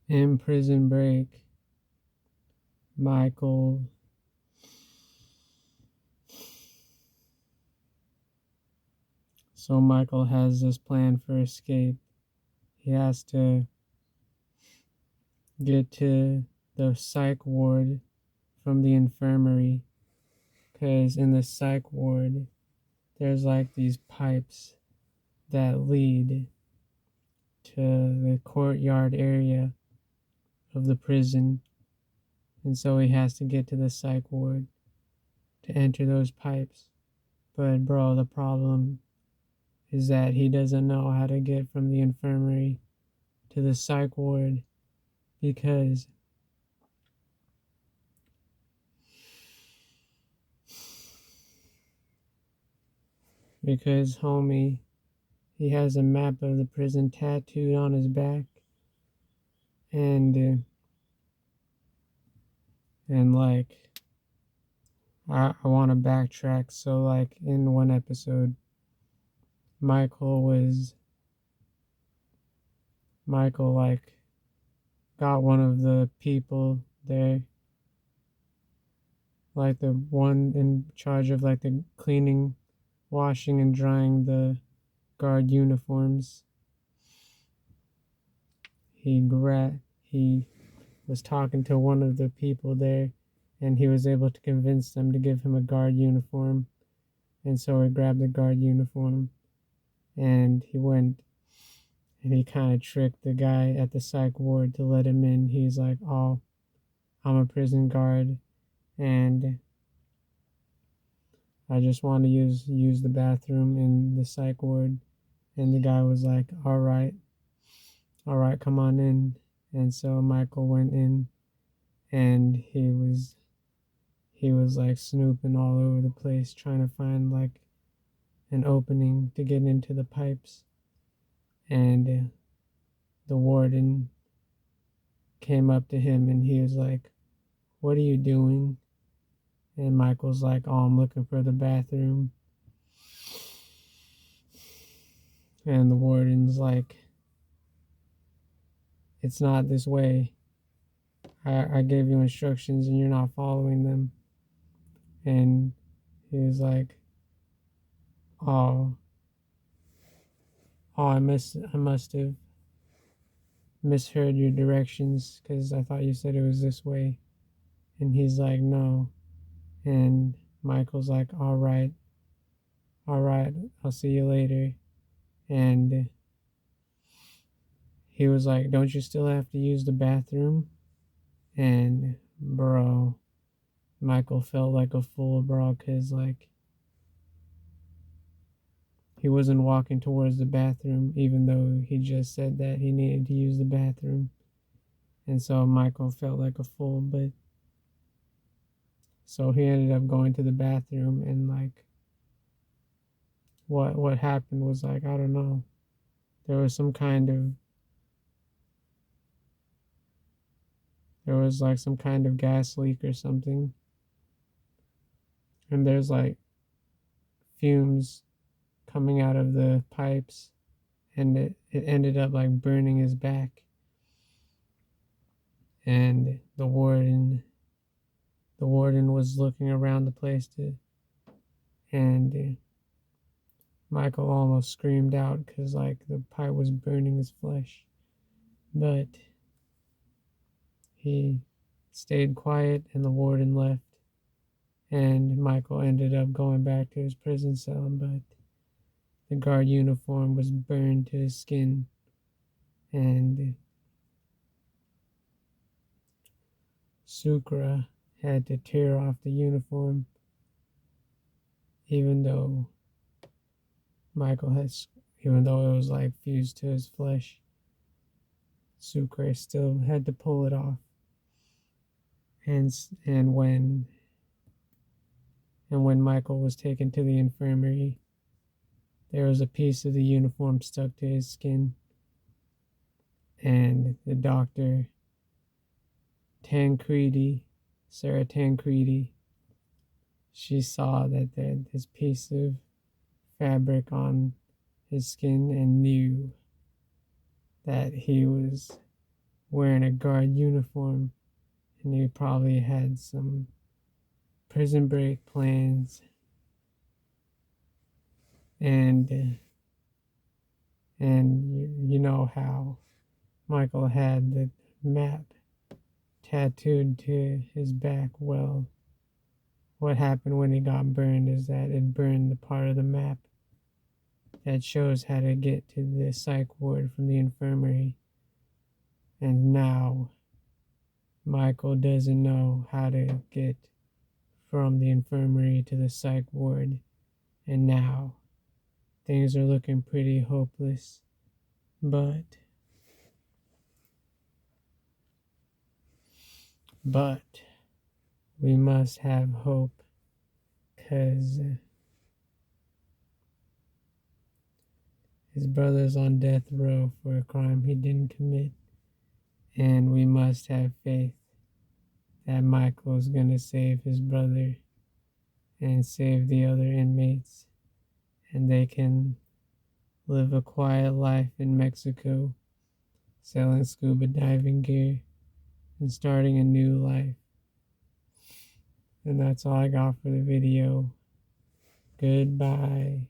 In Prison Break, Michael Michael has this plan for escape. He has to get to the psych ward from the infirmary, because in the psych ward there's like these pipes that lead to the courtyard area of the prison, and so he has to get to the psych ward to enter those pipes. But bro, the problem is that he doesn't know how to get from the infirmary to the psych ward because homie, he has a map of the prison tattooed on his back, and like I want to backtrack. So like in one episode, Michael like got one of the people there, like the one in charge of like the cleaning, washing and drying the guard uniforms. He was talking to one of the people there, and he was able to convince them to give him a guard uniform. And so he grabbed the guard uniform, and he went and he kind of tricked the guy at the psych ward to let him in. He's like, "Oh, I'm a prison guard, and I just want to use the bathroom in the psych ward." And the guy was like, all right, come on in." And so Michael went in, and he was like snooping all over the place trying to find like an opening to get into the pipes. And the warden came up to him and he was like, "What are you doing?" And Michael's like, "Oh, I'm looking for the bathroom." And the warden's like, "It's not this way. I gave you instructions and you're not following them." And he was like, "Oh, I must have misheard your directions because I thought you said it was this way." And he's like, "No." And Michael's like, all right, I'll see you later." And he was like, "Don't you still have to use the bathroom?" And bro, Michael felt like a fool, bro, because like he wasn't walking towards the bathroom, even though he just said that he needed to use the bathroom. And so Michael felt like a fool, but so he ended up going to the bathroom, and like what happened was like, I don't know. There was some kind of there was like some kind of gas leak or something. And there's like fumes coming out of the pipes, and it ended up like burning his back. And the warden was looking around the place to and Michael almost screamed out because like the pipe was burning his flesh. But he stayed quiet and the warden left, and Michael ended up going back to his prison cell, but the guard uniform was burned to his skin, and Sucre had to tear off the uniform, even though Michael has, even though it was like fused to his flesh. Sucre still had to pull it off, and and when Michael was taken to the infirmary, there was a piece of the uniform stuck to his skin, and the doctor, Tancredi, Sarah Tancredi, she saw that this piece of fabric on his skin and knew that he was wearing a guard uniform, and he probably had some prison break plans. And you know how Michael had the map tattooed to his back. Well, what happened when he got burned is that it burned the part of the map that shows how to get to the psych ward from the infirmary. And now Michael doesn't know how to get from the infirmary to the psych ward. And now things are looking pretty hopeless. But we must have hope, because his brother's on death row for a crime he didn't commit. And we must have faith that Michael's gonna save his brother and save the other inmates, and they can live a quiet life in Mexico, selling scuba diving gear and starting a new life. And that's all I got for the video. Goodbye.